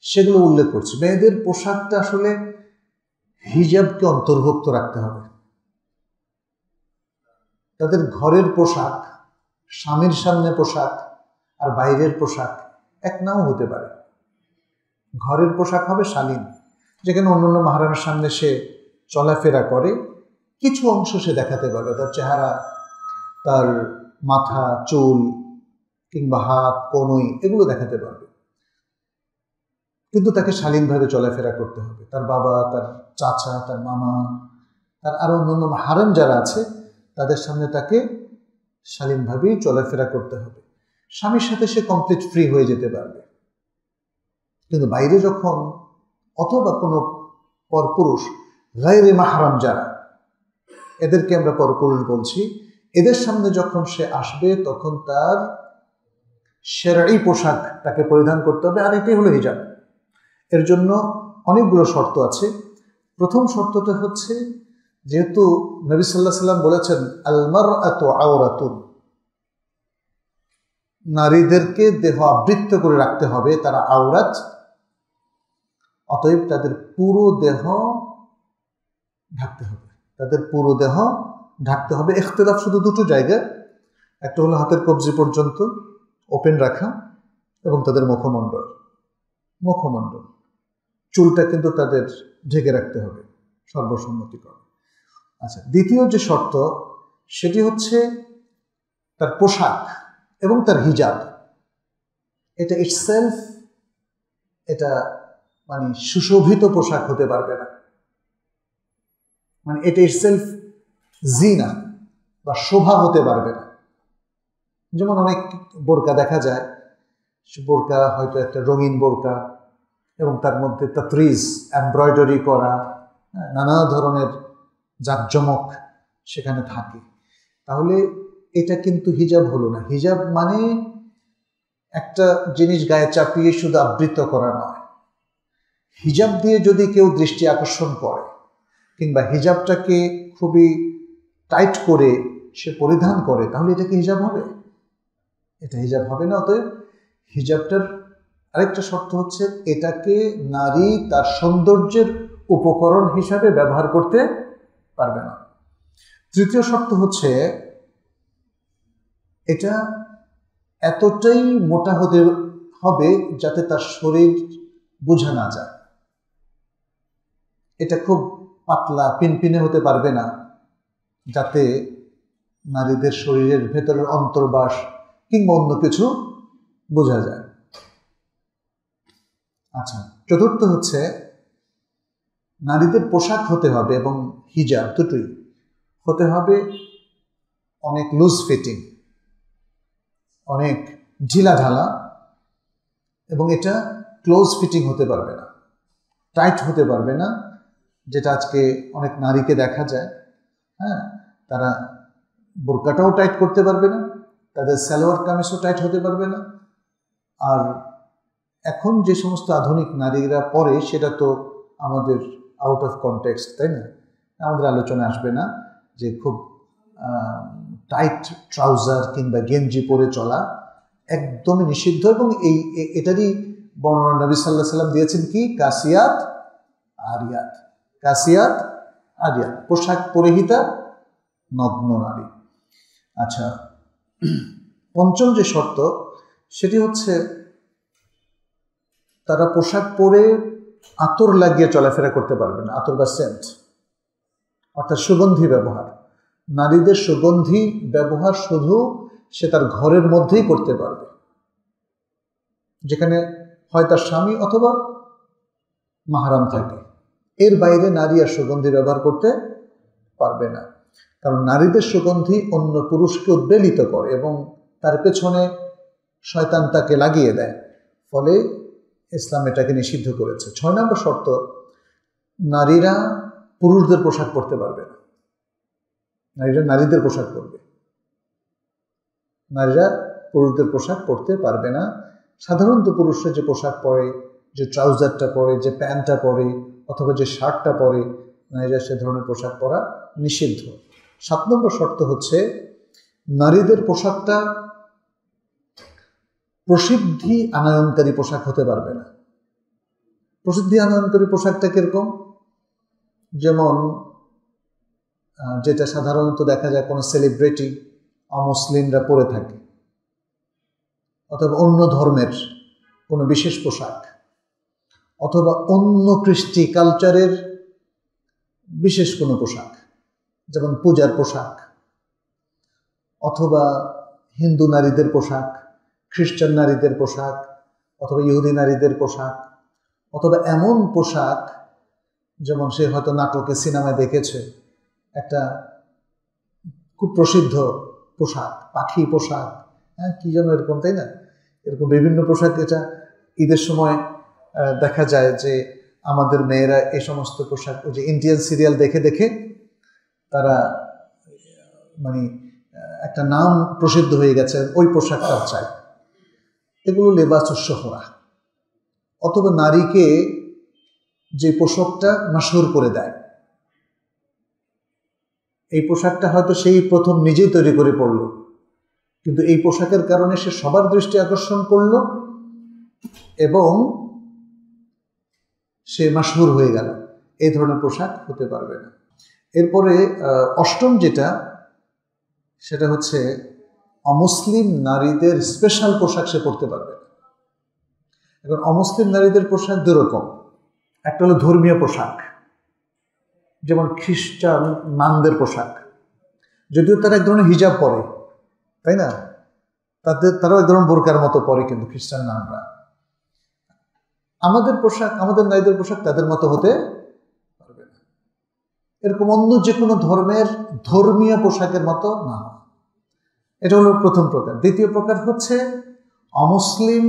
সেগুলো উল্লেখ করছি। মেয়েদের পোশাকটা আসলে হিজাবকে অন্তর্ভুক্ত রাখতে হবে। তাদের ঘরের পোশাক, স্বামীর সামনে পোশাক আর বাইরের পোশাক এক নাও হতে পারে। ঘরের পোশাক হবে শালীন, যেখানে অন্যান্য মাহরামের সামনে সে চলাফেরা করে, কিছু অংশ সে দেখাতে পারবে, তার চেহারা, তার মাথা, চুল কিংবা হাত, কনুই, এগুলো দেখাতে পারবে, কিন্তু তাকে শালীনভাবে চলাফেরা করতে হবে। তার বাবা, তার চাচা, তার মামা, তার আরো অন্যান্য মাহরাম যারা আছে তাদের সামনে তাকে শালীনভাবেই চলাফেরা করতে হবে। স্বামীর সাথে সে কমপ্লিট ফ্রি হয়ে যেতে পারবে, কিন্তু বাইরে যখন, অথবা কোনো পরপুরুষ, গায়রে মাহরাম যারা, এদেরকে আমরা পরপুরুষ বলছি, এদের সামনে যখন সে আসবে তখন তার শরঈ পোশাক তাকে পরিধান করতে হবে, আর এটাই হলো হিজাব। এর জন্য অনেকগুলো শর্ত আছে। প্রথম শর্তটা হচ্ছে, যেহেতু নবী সাল্লাল্লাহু আলাইহি ওয়াসাল্লাম বলেছেন আল মারআতু আওরাতুন, নারীদেরকে দেহ আবৃত করে রাখতে হবে, তারা আওরাত, অতএব তাদের পুরো দেহ ঢাকতে হবে, তাদের পুরো দেহ ঢাকতে হবে। ইখতিলাফ শুধু দুটো জায়গায়, একটা হলো হাতের কবজি পর্যন্ত ওপেন রাখা, এবং তাদের মুখমণ্ডল, চুলটা কিন্তু তাদের ঢেকে রাখতে হবে সর্বসম্মতিক্রমে। আচ্ছা, দ্বিতীয় যে শর্ত সেটি হচ্ছে তার পোশাক এবং তার হিজাব, এটা ইটসেলফ, এটা মানে সুশোভিত পোশাক হতে পারবে না, মানে এটা ইটসেলফ জিনা বা শোভা হতে পারবে না। যেমন অনেক বোরকা দেখা যায়, বোরকা হয়তো একটা রঙিন বোরকা এবং তার মধ্যে তাতরিজ, এমব্রয়ডারি করা, নানা ধরনের জাঁকজমক সেখানে থাকে, তাহলে এটা কিন্তু হিজাব হলো না। হিজাব মানে একটা জিনিস গায়ে চাপিয়ে শুধু আবৃত করা নয়। হিজাব দিয়ে যদি কেউ দৃষ্টি আকর্ষণ করে কিংবা হিজাবটাকে খুবই টাইট করে সে পরিধান করে, তাহলে এটা কি হিজাব হবে? এটা হিজাব হবে না। অতএব হিজাবটার আরেকটা শর্ত হচ্ছে এটাকে নারী তার সৌন্দর্যের উপকরণ হিসাবে ব্যবহার করতে পারবে না। তৃতীয় শর্ত হচ্ছে এটা এতটাই মোটা হতে হবে যাতে তার শরীর বোঝা না যায়। এটা খুব পাতলা পিনপিনে হতে পারবে না যাতে নারীদের শরীরের ভেতরের অন্তর্বাস কিংবা অন্য কিছু বোঝা যায়। আচ্ছা, চতুর্থ হচ্ছে নারীদের পোশাক হতে হবে এবং হিজাব দুটোই হতে হবে অনেক লুজ ফিটিং, অনেক ঢিলাঢালা, এবং এটা ক্লোজ ফিটিং হতে পারবে না, টাইট হতে পারবে না, যেটা আজকে অনেক নারীকে দেখা যায়। তারা বোরকাটাও টাইট করতে পারবে না, তাদের সালোয়ার কামিজও টাইট হতে পারবে না। আর এখন যে সমস্ত আধুনিক নারীরা পরে সেটা তো আমাদের আউট অফ কনটেক্সট, তাই না? আমাদের আলোচনা আসবে না যে খুব টাইট ট্রাউজার কিংবা গেঞ্জি পরে চলা একদমই নিষিদ্ধ। এবং এটারই বর্ণনা নবী সাল্লাল্লাহু আলাইহি ওয়াসাল্লাম দিয়েছেন কি? কাসিয়াত আরিয়াত, কাসিয়াত আরিয়াত, পোশাক পরিহিতা নগ্ন নারী। আচ্ছা, পঞ্চম যে শর্ত সেটি হচ্ছে তারা পোশাক পরে আতর লাগিয়ে চলাফেরা করতে পারবে না। আতর বা সেন্ট, অর্থাৎ সুগন্ধি ব্যবহার। নারীদের সুগন্ধি ব্যবহার শুধু সে তার ঘরের মধ্যেই করতে পারবে, যেখানে হয় তার স্বামী অথবা মাহরাম থাকে। এর বাইরে নারী আর সুগন্ধি ব্যবহার করতে পারবে না, কারণ নারীদের সুগন্ধি অন্য পুরুষকে উদ্বেলিত করে এবং তার পেছনে শয়তান তাকে লাগিয়ে দেয়, ফলে ইসলাম এটাকে নিষিদ্ধ করেছে। 6 নম্বর শর্ত, নারীরা পুরুষদের পোশাক পরতে পারবে না। নারীরা নারীদের পোশাক পরবে, নারীরা পুরুষদের পোশাক পরতে পারবে না। সাধারণত পুরুষরা যে পোশাক পরে, যে ট্রাউজারটা পরে, যে প্যান্টটা পরে অথবা যে শার্টটা পরে, নারীরা সে ধরনের পোশাক পরা নিষিদ্ধ। 7 নম্বর শর্ত হচ্ছে নারীদের পোশাকটা প্রসিদ্ধি আনয়নকারী পোশাক হতে পারবে না। প্রসিদ্ধি আনয়নকারী পোশাকটা কিরকম? যেমন যেটা সাধারণত দেখা যায় কোনো সেলিব্রিটি অমুসলিমরা পরে থাকে, অথবা অন্য ধর্মের কোনো বিশেষ পোশাক, অথবা অন্য কৃষ্টি কালচারের বিশেষ কোনো পোশাক, যেমন পূজার পোশাক, অথবা হিন্দু নারীদের পোশাক, খ্রিস্টান নারীদের পোশাক, অথবা ইহুদি নারীদের পোশাক, অথবা এমন পোশাক যেমন সে হয়তো নাটকে সিনেমায় দেখেছে একটা খুব প্রসিদ্ধ পোশাক, পাখি পোশাক, কি যেন এরকম, তাই না? এরকম বিভিন্ন পোশাক। এটা ঈদের সময় দেখা যায় যে আমাদের মেয়েরা এই সমস্ত পোশাক, ওই যে ইন্ডিয়ান সিরিয়াল দেখে দেখে তারা মানে একটা নাম প্রসিদ্ধ হয়ে গেছে, ওই পোশাকটা চাই। এগুলো লেবাসুস শোহরা। অথবা নারীকে যে পোশাকটা মাশহুর করে দেয়, এই পোশাকটা হয়তো সেই প্রথম নিজেই তৈরি করে পড়ল, কিন্তু এই পোশাকের কারণে সে সবার দৃষ্টি আকর্ষণ করল এবং সে মাশহুর হয়ে গেল। এই ধরনের পোশাক হতে পারবে না। এরপরে 8ম যেটা, সেটা হচ্ছে অমুসলিম নারীদের স্পেশাল পোশাক সে পরতে পারবে না। এখন অমুসলিম নারীদের পোশাক দুরকম। একটা হলো ধর্মীয় পোশাক, যেমন খ্রিস্টান নানদের পোশাক, যদিও তারা এক ধরনের হিজাব পরে, তাই না? তারাও এক ধরনের বোরকার মতো পরে, কিন্তু খ্রিস্টান নানরা। আমাদের পোশাক, আমাদের নারীদের পোশাক তাদের মতো হতে পারবে না। এরকম অন্য যে কোনো ধর্মের ধর্মীয় পোশাকের মতো না। এটা হলো প্রথম প্রকার। দ্বিতীয় প্রকার হচ্ছে অমুসলিম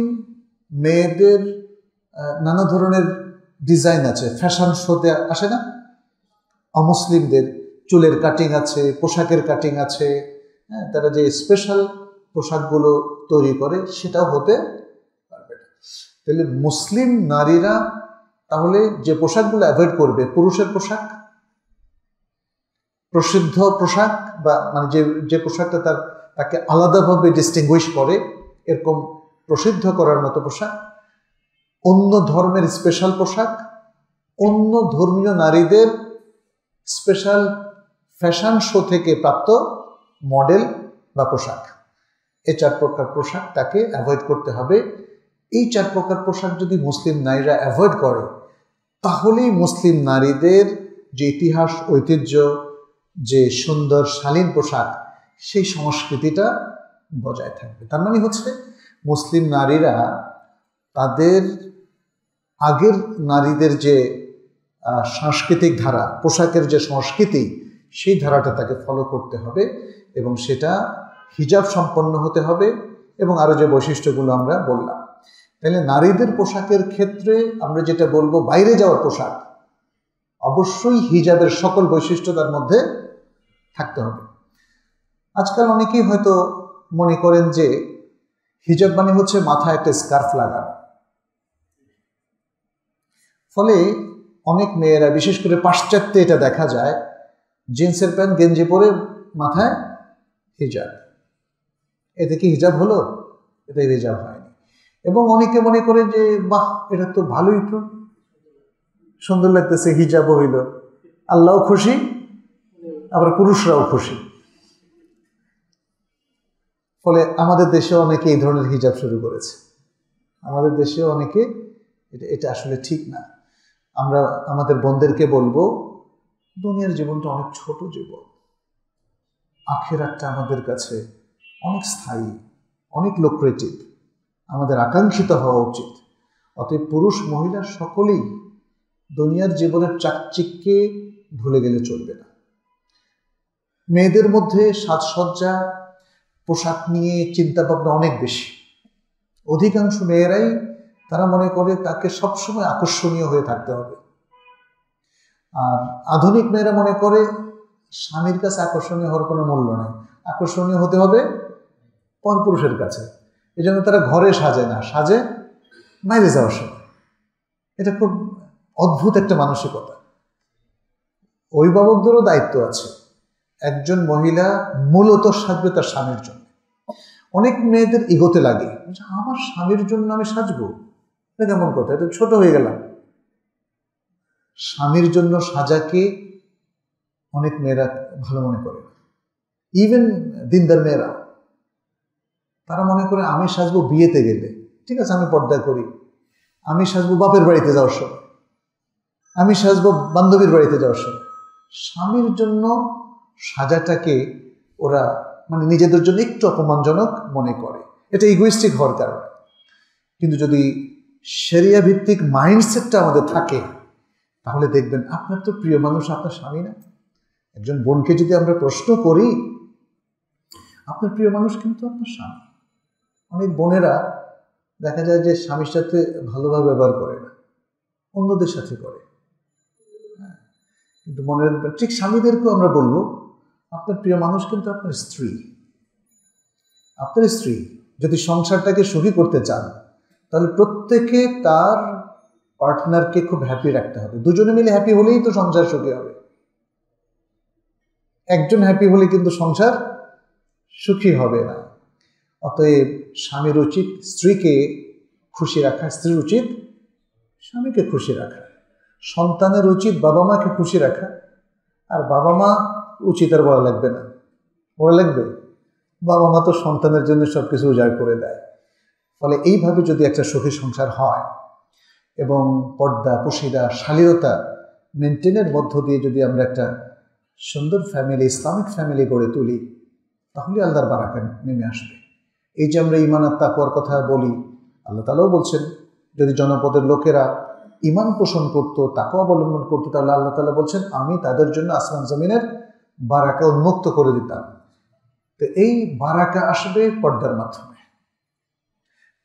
মেয়েদের নানা ধরনের ডিজাইন আছে, ফ্যাশন শোতে আসে না, অমুসলিমদের চুলের কাটিং আছে, পোশাকের কাটিং আছে, হ্যাঁ, তারা যে স্পেশাল পোশাকগুলো তৈরি করে সেটাও হতে পারবে না। তাহলে মুসলিম নারীরা তাহলে যে পোশাকগুলো অ্যাভয়েড করবে, পুরুষের পোশাক, প্রসিদ্ধ পোশাক, বা মানে যে পোশাকটা তাকে আলাদাভাবে ডিস্টিংগুইশ করে, এরকম প্রসিদ্ধ করার মতো পোশাক, অন্য ধর্মের স্পেশাল পোশাক, অন্য ধর্মীয় নারীদের স্পেশাল ফ্যাশন শো থেকে প্রাপ্ত মডেল বা পোশাক, এই 4 প্রকার পোশাক তাকে অ্যাভয়েড করতে হবে। এই 4 প্রকার পোশাক যদি মুসলিম নারীরা অ্যাভয়েড করে, তাহলেই মুসলিম নারীদের যে ইতিহাস, ঐতিহ্য, যে সুন্দর শালীন পোশাক, সেই সংস্কৃতিটা বজায় থাকবে। তার মানে হচ্ছে মুসলিম নারীরা তাদের আগের নারীদের যে সাংস্কৃতিক ধারা, পোশাকের যে সংস্কৃতি, সেই ধারাটা তাকে ফলো করতে হবে এবং সেটা হিজাব সম্পন্ন হতে হবে এবং আরও যে বৈশিষ্ট্যগুলো আমরা বললাম। তাহলে নারীদের পোশাকের ক্ষেত্রে আমরা যেটা বলবো, বাইরে যাওয়ার পোশাক অবশ্যই হিজাবের সকল বৈশিষ্ট্য তার মধ্যে থাকতে হবে। আজকাল অনেকেই হয়তো মনে করেন যে হিজাব মানে হচ্ছে মাথায় একটা স্কার্ফ লাগানো, ফলে অনেক মেয়েরা, বিশেষ করে পাশ্চাত্যে এটা দেখা যায়, জিন্সের প্যান্ট গেঞ্জি পরে মাথায় হিজাব। এতে কি হিজাব হলো? এটা হিজাব হয়নি। এবং অনেকে মনে করে যে বাহ, এটা তো ভালোই, তো সুন্দর লাগতেছে, হিজাবও হইল, আল্লাহও খুশি, আবার পুরুষরাও খুশি। ফলে আমাদের দেশে অনেকে এই ধরনের হিজাব শুরু করেছে। আমাদের দেশে অনেকে, এটা আসলে ঠিক না। আমরা আমাদের বোনদেরকে বলবো, দুনিয়ার জীবনটা অনেক ছোট জীবন, আখিরাতটা আমাদের কাছে অনেক স্থায়ী, অনেক লুক্রেটিভ, আমাদের আকাঙ্ক্ষিত হওয়া উচিত। অতএব পুরুষ মহিলা সকলেই দুনিয়ার জীবনের চাকচিক্যে ভুলে গেলে চলবে না। মেয়েদের মধ্যে সাজসজ্জা, পোশাক নিয়ে চিন্তা ভাবনা অনেক বেশি। অধিকাংশ মেয়েরাই তারা মনে করে তাকে সবসময় আকর্ষণীয় হয়ে থাকতে হবে। আর আধুনিক মেয়েরা মনে করে স্বামীর কাছে আকর্ষণীয় হওয়ার কোনো মূল্য নেই, আকর্ষণীয় হতে হবে পরপুরুষের কাছে। এই জন্য তারা ঘরে সাজে না, সাজে বাইরে যাওয়ার সময়। এটা খুব অদ্ভুত একটা মানসিকতা। অভিভাবকদেরও দায়িত্ব আছে। একজন মহিলা মূলত সাজবে তার স্বামীর জন্য। অনেক মেয়েদের ইগোতে লাগে, আমার স্বামীর জন্য আমি সাজবো, এটা কেমন কথা, এটা ছোট হয়ে গেলাম। স্বামীর জন্য সাজাকে অনেক মেয়েরা ভালো মনে করে, ইভেন দিনদার মেয়েরা। তারা মনে করে আমি সাজবো বিয়েতে গেলে, ঠিক আছে আমি পর্দা করি, আমি সাজবো বাপের বাড়িতে যাওয়ার সময়, আমি সাজবো বান্ধবীর বাড়িতে যাওয়ার সময়। স্বামীর জন্য সাজাটাকে ওরা মানে নিজেদের জন্য একটু অপমানজনক মনে করে, এটা ইগোইস্টিক হওয়ার কারণে। কিন্তু যদি শরিয়া ভিত্তিক মাইন্ডসেটটা আমাদের থাকে, তাহলে দেখবেন আপনার তো প্রিয় মানুষ আপনার স্বামী না। একজন বোনকে যদি আমরা প্রশ্ন করি, আপনার প্রিয় মানুষ কিন্তু আপনার স্বামী। অনেক বোনেরা দেখা যায় যে স্বামীর সাথে ভালোভাবে ব্যবহার করে না, অন্যদের সাথে করে। কিন্তু মনের ঠিক স্বামীদেরকেও আমরা বলবো, আপনার প্রিয় মানুষ কিন্তু আপনার স্ত্রী। আপনার স্ত্রী যদি সংসারটাকে সুখী করতে চান, তাহলে প্রত্যেকে তার পার্টনারকে খুব হ্যাপি রাখতে হবে। দুজনে মিলে হ্যাপি হলেই তো সংসার সুখী হবে। একজন হ্যাপি হলে কিন্তু সংসার সুখী হবে না। অতএব স্বামীর উচিত স্ত্রীকে খুশি রাখা, স্ত্রীর উচিত স্বামীকে খুশি রাখা, সন্তানের উচিত বাবা মাকে খুশি রাখা। আর বাবা মা উচিত আর বলা লাগবে না, বলা লাগবে? বাবা মা তো সন্তানের জন্য সব কিছু উজাড় করে দেয়। ফলে এইভাবে যদি একটা সুখী সংসার হয় এবং পর্দা, পশিদা, শালীনতা মেনটেনের মধ্য দিয়ে যদি আমরা একটা সুন্দর ফ্যামিলি, ইসলামিক ফ্যামিলি গড়ে তুলি, তাহলে আল্লাহর বারাকা নেমে আসবে। এই যে আমরা ঈমান আর তাকওয়ার কথা বলি, আল্লাহ তাআলাও বলছেন যদি জনপদের লোকেরা ঈমান পোষণ করতো, তাকওয়া অবলম্বন করতো, তাহলে আল্লাহ তাআলা বলছেন আমি তাদের জন্য আসমান জমিনের বারাকা উন্মুক্ত করে দিতাম। তো এই বারাকা আসবে পর্দার মাধ্যমে।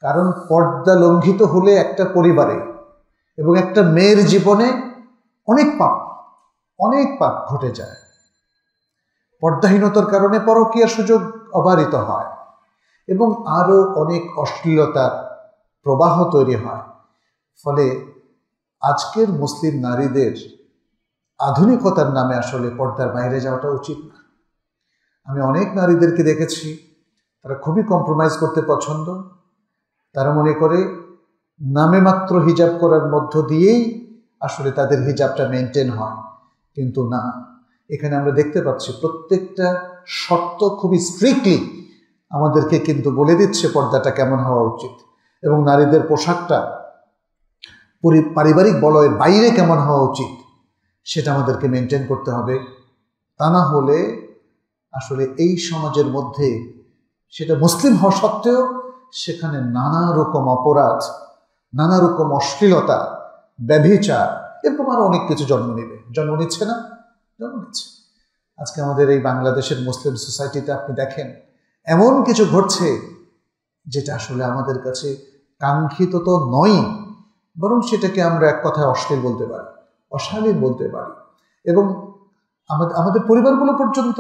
কারণ পর্দা লঙ্ঘিত হলে একটা পরিবারে এবং একটা মেয়ের জীবনে অনেক পাপ, অনেক পাপ ঘটে যায়। পর্দাহীনতার কারণে পরকীয়ার সুযোগ অবারিত হয় এবং আরও অনেক অশ্লীলতার প্রবাহ তৈরি হয়। ফলে আজকের মুসলিম নারীদের আধুনিকতার নামে আসলে পর্দার বাইরে যাওয়াটা উচিত না। আমি অনেক নারীদেরকে দেখেছি, তারা খুবই কম্প্রোমাইজ করতে পছন্দ। তারা মনে করে নামে মাত্র হিজাব করার মধ্য দিয়েই আসলে তাদের হিজাবটা মেনটেন হয়, কিন্তু না। এখানে আমরা দেখতে পাচ্ছি প্রত্যেকটা শর্ত খুবই স্ট্রিক্টলি আমাদেরকে কিন্তু বলে দিচ্ছে পর্দাটা কেমন হওয়া উচিত, এবং নারীদের পোশাকটা পারিবারিক বলয়ের বাইরে কেমন হওয়া উচিত সেটা আমাদেরকে মেনটেন করতে হবে। তা না হলে আসলে এই সমাজের মধ্যে, সেটা মুসলিম হওয়া সত্ত্বেও, সেখানে নানা রকম অপরাধ, নানা রকম অশ্লীলতা, ব্যভিচার, এরকম আরও অনেক কিছু জন্ম নিচ্ছে না? জন্ম নিচ্ছে। আজকে আমাদের এই বাংলাদেশের মুসলিম সোসাইটিতে আপনি দেখেন এমন কিছু ঘটছে যেটা আসলে আমাদের কাছে কাঙ্ক্ষিত তো নয়, বরং সেটাকে আমরা এক কথায় অশ্লীল বলতে পারি, অশালীন বলতে পারি। এবং আমাদের পরিবারগুলো পর্যন্ত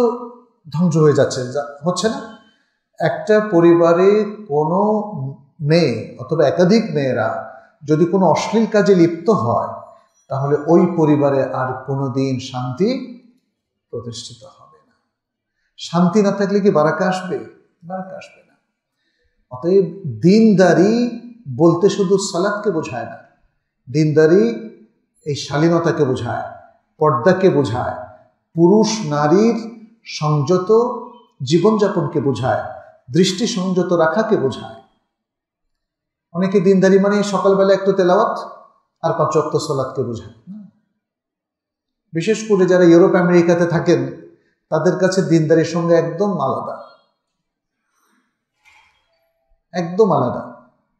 ধ্বংস হয়ে হচ্ছে না? একটা পরিবারে কোনো মেয়ে অথবা একাধিক মেয়েরা যদি কোনো অশ্লীল কাজে লিপ্ত হয়, তাহলে ওই পরিবারে আর কোনো দিন শান্তি প্রতিষ্ঠিত হবে না। শান্তি না থাকলে কি বারাকা আসবে? বারাকা আসবে না। অতএব দিনদারি বলতে শুধু সালাতকে বোঝায় না। দিনদারি এই শালীনতাকে বোঝায়, পর্দাকে বোঝায়, পুরুষ নারীর সংযত জীবনযাপনকে বোঝায়, দৃষ্টি সংযত রাখাকে বোঝায়। অনেকে দিনদারি মানে সকালবেলা একটু তেলাওয়াত আর 5 ওয়াক্ত সালাতকে বোঝায়। বিশেষ করে যারা ইউরোপ আমেরিকাতে থাকেন, তাদের কাছে দিনদারির সঙ্গে একদম আলাদা, একদম আলাদা।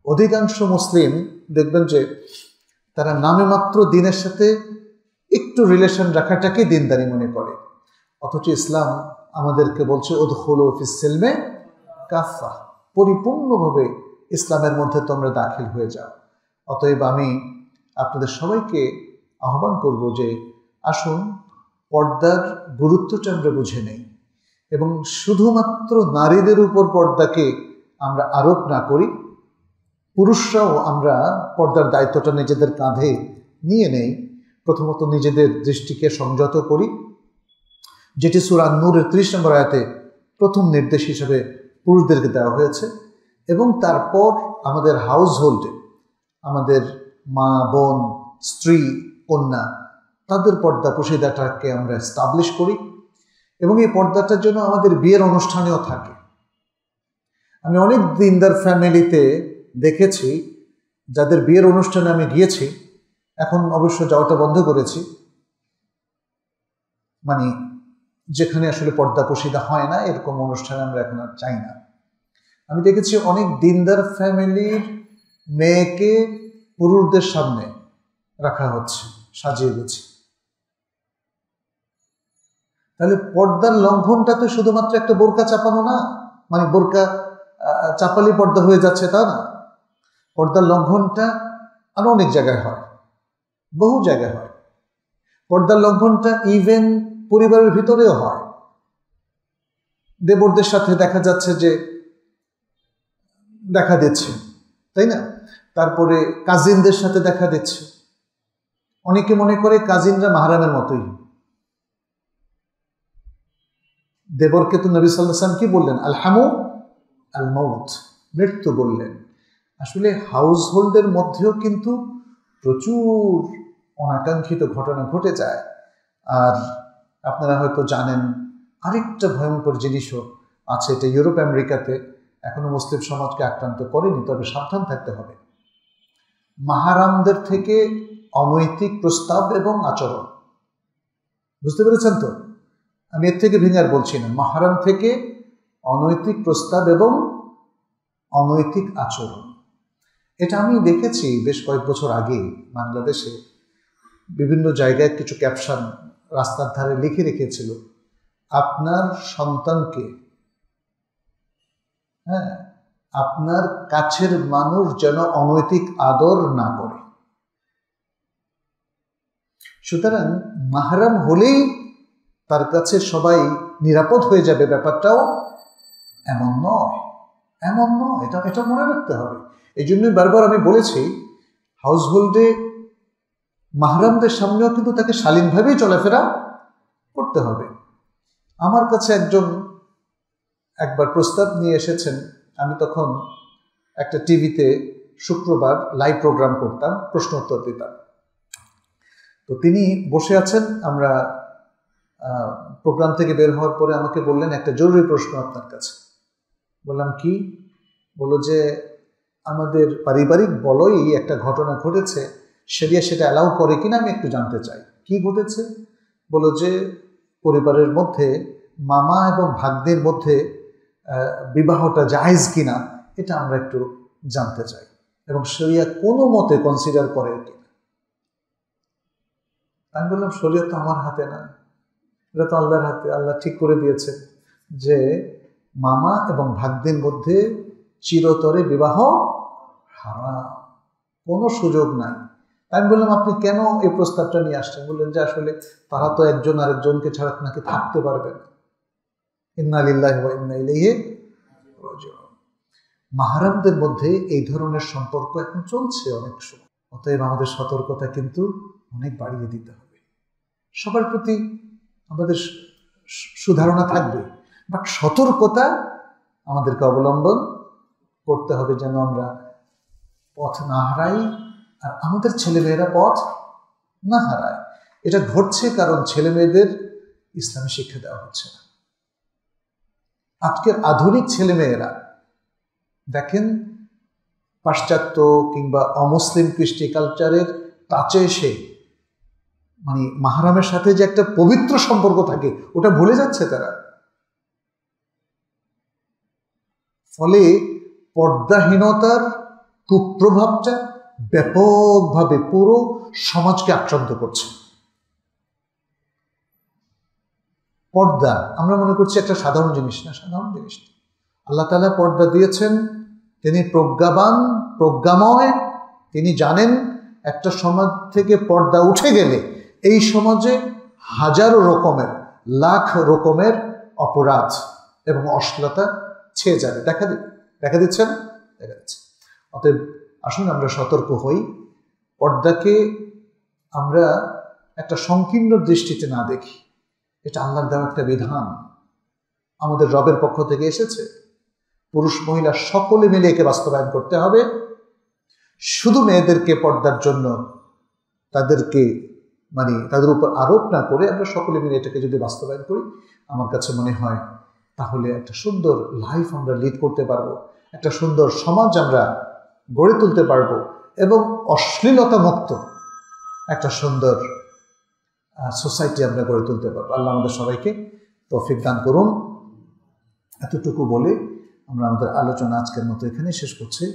অধিকাংশ মুসলিম দেখবেন যে তারা নামে মাত্র দিনের সাথে একটু রিলেশন রাখাটাকে দিনদারি মনে করে, অথচ ইসলাম আমাদেরকে বলছে উদখুলু ফিস সিলমে কাফা, পরিপূর্ণভাবে ইসলামের মধ্যে তোমরা দাখিল হয়ে যাও। অতএব আমি আপনাদের সবাইকে আহ্বান করব যে আসুন পর্দার গুরুত্বটা আমরা বুঝে নেই, এবং শুধুমাত্র নারীদের উপর পর্দাকে আমরা আরোপ না করি, পুরুষরাও আমরা পর্দার দায়িত্বটা নিজেদের কাঁধে নিয়ে নেই। প্রথমত নিজেদের দৃষ্টিকে সংযত করি, যেটি সূরা নূরের 30 নম্বর আয়াতে প্রথম নির্দেশ হিসেবে পুরুষদেরকে দেওয়া হয়েছে। এবং তারপর আমাদের হাউস হোল্ডে, আমাদের মা, বোন, স্ত্রী, কন্যা, তাদের পর্দা পোশিদাটাকে আমরা এস্টাবলিশ করি, এবং এই পর্দাটার জন্য আমাদের বিয়ের অনুষ্ঠানেও থাকে। আমি অনেক দিনদার ফ্যামিলিতে দেখেছি যাদের বিয়ের অনুষ্ঠানে আমি গিয়েছি, এখন অবশ্য যাওয়াটা বন্ধ করেছি, মানে যেখানে আসলে পর্দা পোশিদা হয় না এরকম অনুষ্ঠানে আমরা এখন আর চাই না। আমি দেখেছি অনেক দিনদার ফ্যামিলির মেয়েকে পুরুষদের সামনে রাখা হচ্ছে সাজিয়ে গুছিয়ে। তাহলে পর্দার লঙ্ঘনটা তো শুধুমাত্র একটা বোরকা চাপানো না, মানে বোরকা চাপালি পর্দা হয়ে যাচ্ছে তা না। পর্দার লঙ্ঘনটা আরো অনেক জায়গায় হয়, বহু জায়গায় হয়। পর্দার লঙ্ঘনটা ইভেন পরিবারের ভিতরেও হয়। দেবরদের সাথে দেখা যাচ্ছে যে দেখা দিচ্ছে, তাই না? তারপরে কাজিনদের সাথে দেখা দিচ্ছে। অনেকে মনে করে কাজিনরা মাহরামের মতোই। দেবরকে তো নবী সাল্লাল্লাহু আলাইহি ওয়াসাল্লাম কি বললেন? আলহামু আল মউত, মৃত্যু বললেন। আসলে হাউস হোল্ডের মধ্যেও কিন্তু প্রচুর অনাকাঙ্ক্ষিত ঘটনা ঘটে যায়। আর আপনারা হয়তো জানেন আরেকটা ভয়ঙ্কর জিনিসও আছে, এটা ইউরোপ আমেরিকাতে এখনো মুসলিম সমাজকে আক্রান্ত করেনি, তবে সাবধান থাকতে হবে। মাহারামদের থেকে অনৈতিক প্রস্তাব এবং আচরণ, বুঝতে পেরেছেন তো? আমি এর থেকে ভেঙে আর বলছি না। মাহারাম থেকে অনৈতিক প্রস্তাব এবং অনৈতিক আচরণ, এটা আমি দেখেছি বেশ কয়েক বছর আগে বাংলাদেশে বিভিন্ন জায়গায় কিছু ক্যাপশন রাস্তার ধারে লিখে রেখেছিল, আপনার সন্তানকে, আপনার কাছের মানুষ যেন অনৈতিক আদর না করে। সুতরাং মাহরাম হলেই তার কাছে সবাই নিরাপদ হয়ে যাবে, ব্যাপারটাও এমন নয়, এমন নয়। এটা মনে রাখতে হবে। এই জন্যই বারবার আমি বলেছি, হাউসহোল্ডে মাহরামদের সামনেও কিন্তু তাকে শালীনভাবেই চলাফেরা করতে হবে। আমার কাছে একবার প্রস্তাব নিয়ে এসেছেন। আমি তখন একটা টিভিতে শুক্রবার লাইভ প্রোগ্রাম করতাম, প্রশ্ন উত্তর দিতাম। তো তিনি বসে আছেন, আমরা প্রোগ্রাম থেকে বের হওয়ার পরে আমাকে বললেন, একটা জরুরি প্রশ্ন আপনার কাছে। বললাম কি? বলল যে আমাদের পারিবারিক বলই একটা ঘটনা ঘটেছে, শরিয়া সেটা অ্যালাউ করে কিনা আমি একটু জানতে চাই। কি ঘটেছে? বলল যে পরিবারের মধ্যে মামা এবং ভাগ্নের মধ্যে বিবাহটা জায়েজ কিনা এটা আমরা একটু জানতে চাই, এবং শরিয়া কোনো মতে কনসিডার করে কিনা। আমি বললাম, শরিয়া তো আমার হাতে না, এটা তো আল্লাহর হাতে। আল্লাহ ঠিক করে দিয়েছে যে মামা এবং ভাগ্নের মধ্যে চিরতরে বিবাহ হারাম, কোনো সুযোগ নাই। আমি বললাম, আপনি কেন এই প্রস্তাবটা নিয়ে আসছেন? বললেন যে আসলে তারা তো একজন আরেকজনকে ছাড়া নাকি থাকতে পারবে না। ইন্না লিল্লাহি ওয়া ইন্না ইলাইহি রাজিউন। মাহরামদের মধ্যে এই ধরনের সম্পর্ক এখন চলছে অনেক সময়। অতএব আমাদের সতর্কতা কিন্তু অনেক বাড়িয়ে দিতে হবে। সবার প্রতি আমাদের সুধারণা থাকবে, বাট সতর্কতা আমাদেরকে অবলম্বন করতে হবে যেন আমরা পথ না হারাই, আর আমাদের ছেলেমেয়েরা পথ না হারায়। এটা ঘটছে কারণ ছেলেমেয়েদের ইসলামী শিক্ষা দেওয়া হচ্ছে না। আজকের আধুনিক ছেলেমেয়েরা দেখেন, পাশ্চাত্য কিংবা অমুসলিম কৃষ্টি কালচারের টাচে এসে মানে মাহরামের সাথে যে একটা পবিত্র সম্পর্ক থাকে ওটা ভুলে যাচ্ছে তারা। ফলে পর্দাহীনতার কুপ্রভাবটা ব্যাপকভাবে পুরো সমাজকে আক্রান্ত করছে। পর্দা আমরা মনে করছি একটা সাধারণ জিনিস না, সাধারণ জিনিস না। আল্লাহ তাআলা পর্দা দিয়েছেন, তিনি প্রজ্ঞাবান, প্রজ্ঞাময়। তিনি জানেন একটা সমাজ থেকে পর্দা উঠে গেলে এই সমাজে হাজারো রকমের, লাখ রকমের অপরাধ এবং অশ্লীলতা ছেয়ে যাবে, দেখা দিচ্ছে না? দেখা দিচ্ছে। অতএব আসুন আমরা সতর্ক হই, পর্দাকে আমরা একটা সংকীর্ণ দৃষ্টিতে না দেখি। এটা আল্লাহর দেওয়া একটা বিধান, আমাদের রবের পক্ষ থেকে এসেছে। পুরুষ মহিলা সকলে মিলে একে বাস্তবায়ন করতে হবে। শুধু মেয়েদেরকে পর্দার জন্য তাদেরকে তাদের উপর আরোপ না করে আমরা সকলে মিলে এটাকে যদি বাস্তবায়ন করি, আমার কাছে মনে হয় তাহলে একটা সুন্দর লাইফ আমরা লিড করতে পারবো, একটা সুন্দর সমাজ আমরা গড়ে তুলতে পারবো, এবং অশ্লীলতা মুক্ত একটা সুন্দর সোসাইটি আমরা গড়ে তুলতে পারবো। আল্লাহ আমাদের সবাইকে তৌফিক দান করুন। এতটুকু বলে আমরা আমাদের আলোচনা আজকের মতো এখানে শেষ করছি।